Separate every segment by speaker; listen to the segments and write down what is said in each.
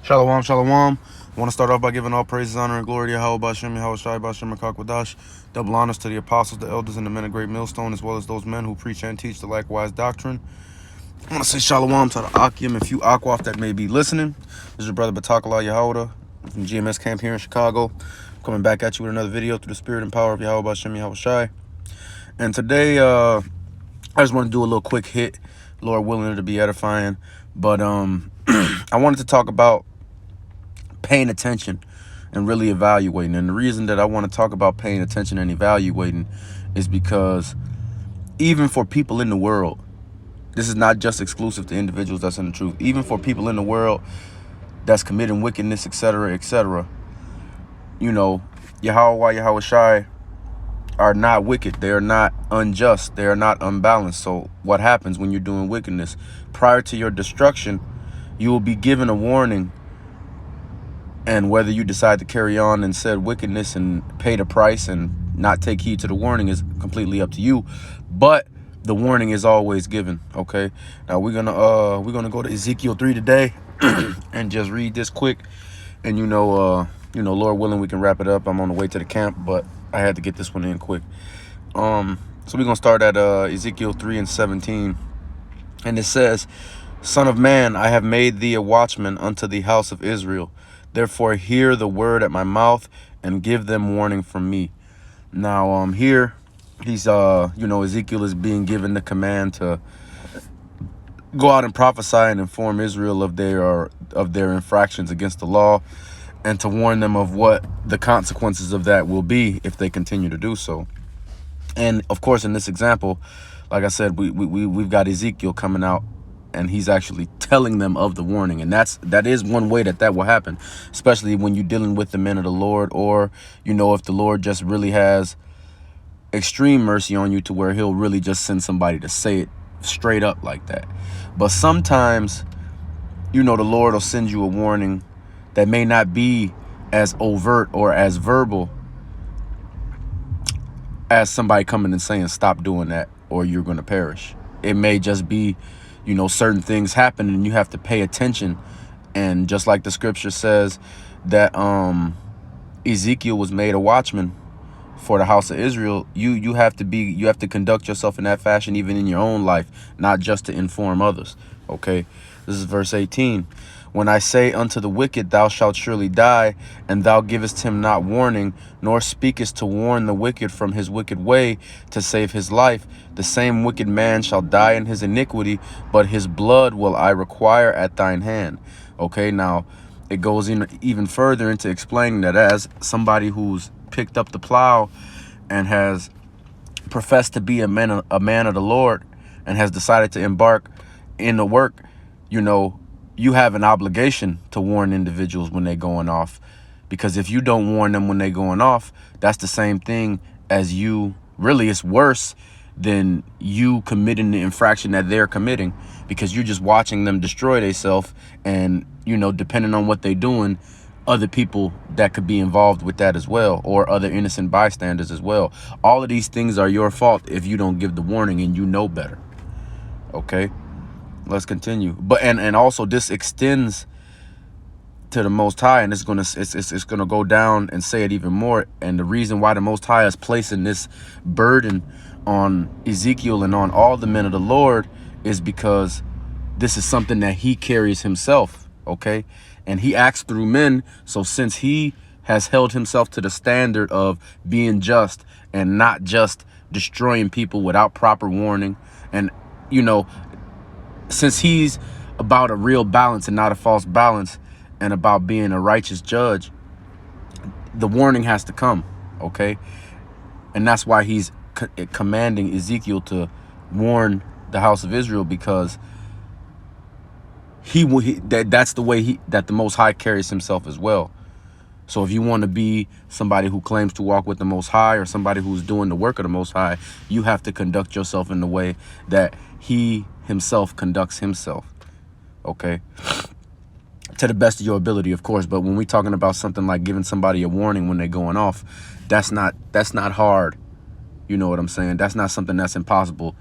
Speaker 1: Shalom, shalom. I want to start off by giving all praises, honor, and glory to Yahweh Bashem, Yahweh Shai Bashem, Makakwadash. Double honors to the apostles, the elders, and the men of great millstone, as well as those men who preach and teach the likewise doctrine. I want to say shalom to the Akim and few Akwaf that may be listening. This is your brother Batakala Yehoda from GMS Camp here in Chicago. I'm coming back at you with another video through the spirit and power of Yahweh Bashem, Yahweh Shai. And today, I just want to do a little quick hit, Lord willing, it to be edifying. But I wanted to talk about paying attention and really evaluating. And the reason that I want to talk about paying attention and evaluating is because even for people in the world, this is not just exclusive to individuals that's in the truth. Even for people in the world that's committing wickedness, etc., you know, Yahweh, Yahweh Shai are not wicked. They are not unjust. They are not unbalanced. So what happens when you're doing wickedness? Prior to your destruction, you will be given a warning. And whether you decide to carry on in said wickedness and pay the price and not take heed to the warning is completely up to you. But the warning is always given. Okay. Now we're gonna go to Ezekiel 3 today and just read this quick. And Lord willing, we can wrap it up. I'm on the way to the camp, but I had to get this one in quick. So we're gonna start at Ezekiel 3:17, and it says, "Son of man, I have made thee a watchman unto the house of Israel. Therefore hear the word at my mouth and give them warning from me." Now here he's Ezekiel is being given the command to go out and prophesy and inform Israel of their infractions against the law, and to warn them of what the consequences of that will be if they continue to do so. And of course, in this example, like I said, we've got Ezekiel coming out, and he's actually telling them of the warning. And that is one way that will happen, especially when you're dealing with the men of the Lord, or, if the Lord just really has extreme mercy on you to where he'll really just send somebody to say it straight up like that. But sometimes, the Lord will send you a warning that may not be as overt or as verbal as somebody coming and saying, stop doing that or you're going to perish. It may just be, certain things happen and you have to pay attention. And just like the scripture says that Ezekiel was made a watchman for the house of Israel, you have to conduct yourself in that fashion even in your own life, not just to inform others. Okay, this is verse 18. "When I say unto the wicked, thou shalt surely die, and thou givest him not warning, nor speakest to warn the wicked from his wicked way to save his life, the same wicked man shall die in his iniquity, but his blood will I require at thine hand." Okay, now it goes in even further into explaining that as somebody who's picked up the plow and has professed to be a man of the Lord and has decided to embark in the work, you have an obligation to warn individuals when they're going off, because if you don't warn them when they're going off, that's the same thing as it's worse than you committing the infraction that they're committing, because you're just watching them destroy themselves. And, depending on what they're doing, other people that could be involved with that as well, or other innocent bystanders as well. All of these things are your fault if you don't give the warning and you know better. Okay. Let's continue. But and also this extends to the Most High, and it's gonna go down and say it even more. And the reason why the Most High is placing this burden on Ezekiel and on all the men of the Lord is because this is something that he carries himself. Okay, and he acts through men. So since he has held himself to the standard of being just and not just destroying people without proper warning, and since he's about a real balance and not a false balance, and about being a righteous judge, the warning has to come. Okay, and that's why he's commanding Ezekiel to warn the house of Israel, because that's the way that the Most High carries himself as well. So if you want to be somebody who claims to walk with the Most High, or somebody who's doing the work of the Most High, you have to conduct yourself in the way that he himself conducts himself. Okay, to the best of your ability, of course. But when we're talking about something like giving somebody a warning when they're going off, that's not hard. You know what I'm saying? That's not something that's impossible,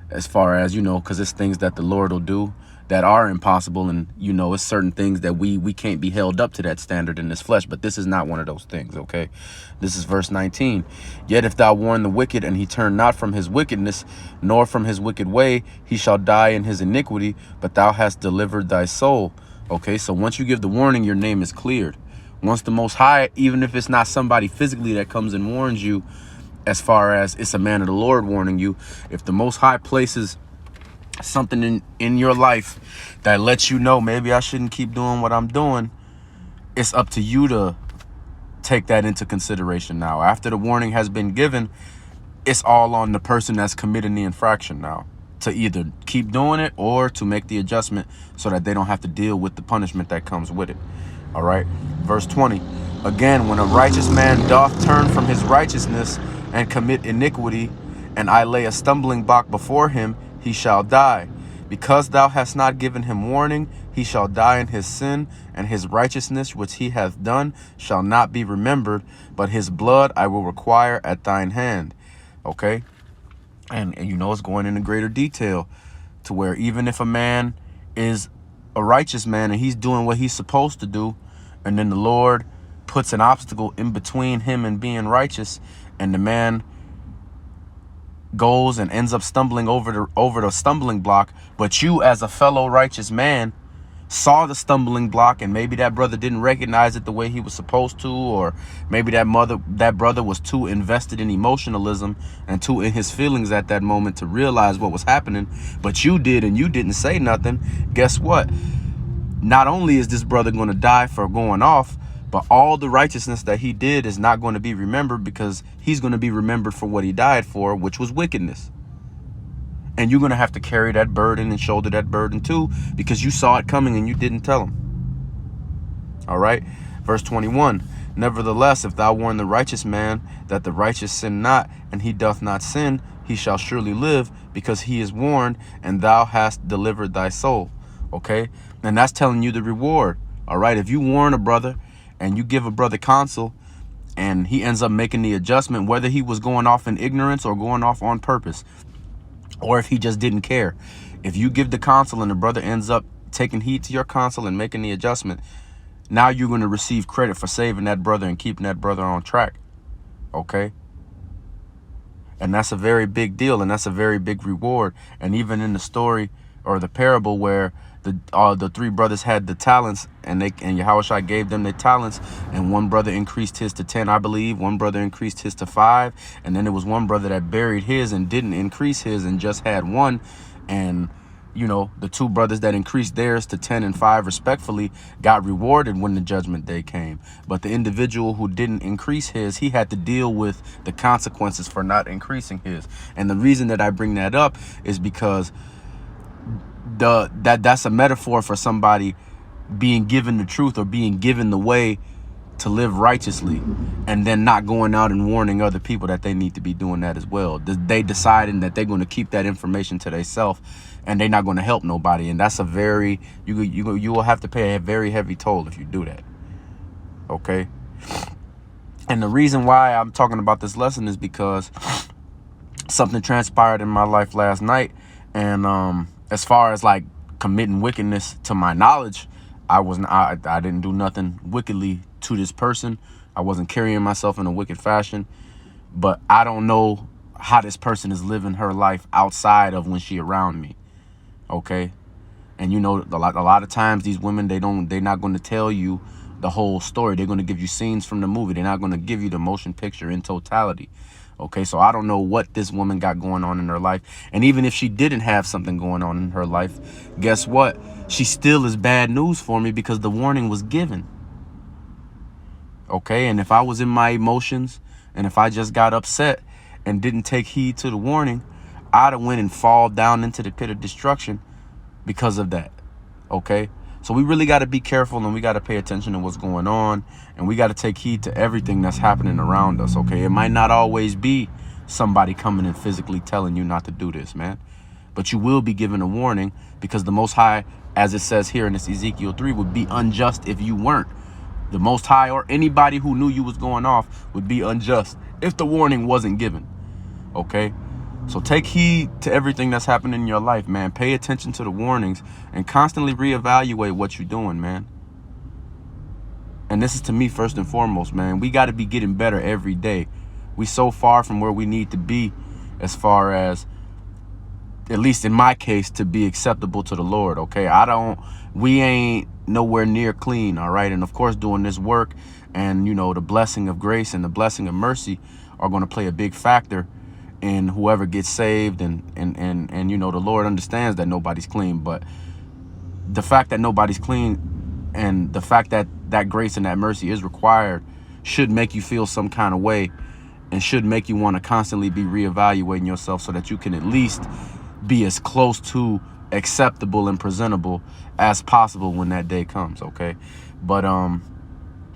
Speaker 1: as far as, because it's things that the Lord will do. that are impossible. And, you know, it's certain things that we can't be held up to that standard in this flesh. But this is not one of those things, okay? This is verse 19. Yet if thou warn the wicked, and he turn not from his wickedness, nor from his wicked way, he shall die in his iniquity, but thou hast delivered thy soul. Okay, so once you give the warning, your name is cleared. Once the Most High, even if it's not somebody physically that comes and warns you, as far as it's a man of the Lord warning you, if the Most High places something in your life that lets you know maybe I shouldn't keep doing what I'm doing, it's up to you to take that into consideration. Now, after the warning has been given, it's all on the person that's committing the infraction now to either keep doing it or to make the adjustment so that they don't have to deal with the punishment that comes with it. All right. Verse 20. Again, when a righteous man doth turn from his righteousness and commit iniquity, and I lay a stumbling block before him, he shall die. Because thou hast not given him warning, he shall die in his sin, and his righteousness which he hath done shall not be remembered, but his blood I will require at thine hand. Okay? And you know, it's going into greater detail to where even if a man is a righteous man and he's doing what he's supposed to do, and then the Lord puts an obstacle in between him and being righteous, and the man goes and ends up stumbling over the stumbling block, but you as a fellow righteous man saw the stumbling block, and maybe that brother didn't recognize it the way he was supposed to, or maybe that brother was too invested in emotionalism and too in his feelings at that moment to realize what was happening, but you did, and you didn't say nothing. Guess what? Not only is this brother going to die for going off, but all the righteousness that he did is not going to be remembered, because he's going to be remembered for what he died for, which was wickedness. And you're going to have to carry that burden and shoulder that burden too, because you saw it coming and you didn't tell him. All right. Verse 21. Nevertheless, if thou warn the righteous man that the righteous sin not, and he doth not sin, he shall surely live, because he is warned, and thou hast delivered thy soul. Okay. And that's telling you the reward. All right. If you warn a brother and you give a brother counsel, and he ends up making the adjustment, whether he was going off in ignorance or going off on purpose, or if he just didn't care, if you give the counsel and the brother ends up taking heed to your counsel and making the adjustment, now you're going to receive credit for saving that brother and keeping that brother on track. Okay. And that's a very big deal, and that's a very big reward. And even in the story or the parable where the three brothers had the talents, and Yahushua gave them their talents, and one brother increased his to 10, I believe. One brother increased his to 5, and then there was one brother that buried his and didn't increase his and just had 1. And you know, the 2 brothers that increased theirs to 10 and 5 respectfully got rewarded when the judgment day came. But the individual who didn't increase his, he had to deal with the consequences for not increasing his. And the reason that I bring that up is because that's a metaphor for somebody being given the truth or being given the way to live righteously, and then not going out and warning other people that they need to be doing that as well. They deciding that they're going to keep that information to themselves, and they're not going to help nobody. And that's a very, you will have to pay a very heavy toll if you do that. Okay. And the reason why I'm talking about this lesson is because something transpired in my life last night. And as far as like committing wickedness, to my knowledge, I didn't do nothing wickedly to this person. I wasn't carrying myself in a wicked fashion, but I don't know how this person is living her life outside of when she around me. Okay. And you know, a lot of times these women, they're not going to tell you the whole story. They're going to give you scenes from the movie. They're not going to give you the motion picture in totality. Okay, so I don't know what this woman got going on in her life. And even if she didn't have something going on in her life, guess what? She still is bad news for me, because the warning was given. Okay, and if I was in my emotions, and if I just got upset and didn't take heed to the warning, I'd have went and fall down into the pit of destruction because of that. Okay, so we really got to be careful, and we got to pay attention to what's going on, and we got to take heed to everything that's happening around us. Okay, it might not always be somebody coming and physically telling you not to do this, man, but you will be given a warning, because the Most High, as it says here in this Ezekiel 3, would be unjust if you weren't. The Most High, or anybody who knew you was going off, would be unjust if the warning wasn't given. Okay, So take heed to everything that's happening in your life, man. Pay attention to the warnings and constantly reevaluate what you're doing, man. And this is to me first and foremost, man. We got to be getting better every day. We so far from where we need to be as far as, at least in my case, to be acceptable to the Lord, okay? We ain't nowhere near clean, all right? And of course, doing this work and, you know, the blessing of grace and the blessing of mercy are going to play a big factor in whoever gets saved. And you know, the Lord understands that nobody's clean, but the fact that nobody's clean and the fact that that grace and that mercy is required should make you feel some kind of way and should make you want to constantly be reevaluating yourself so that you can at least be as close to acceptable and presentable as possible when that day comes, okay? But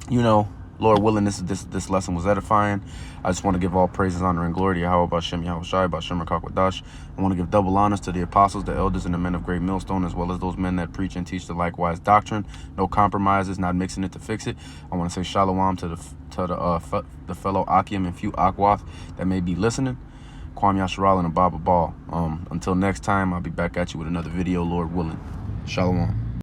Speaker 1: you know, Lord willing, this lesson was edifying. I just want to give all praises, honor, and glory to Yahweh Bashem, Yahweh Shai, Bashem Rakak. I want to give double honors to the apostles, the elders, and the men of Great Millstone, as well as those men that preach and teach the likewise doctrine. No compromises, not mixing it to fix it. I want to say shalom to the fellow Akim and few Akwath that may be listening. Kwam Yasharal and Ababa Ball. Until next time, I'll be back at you with another video, Lord willing. Shalom.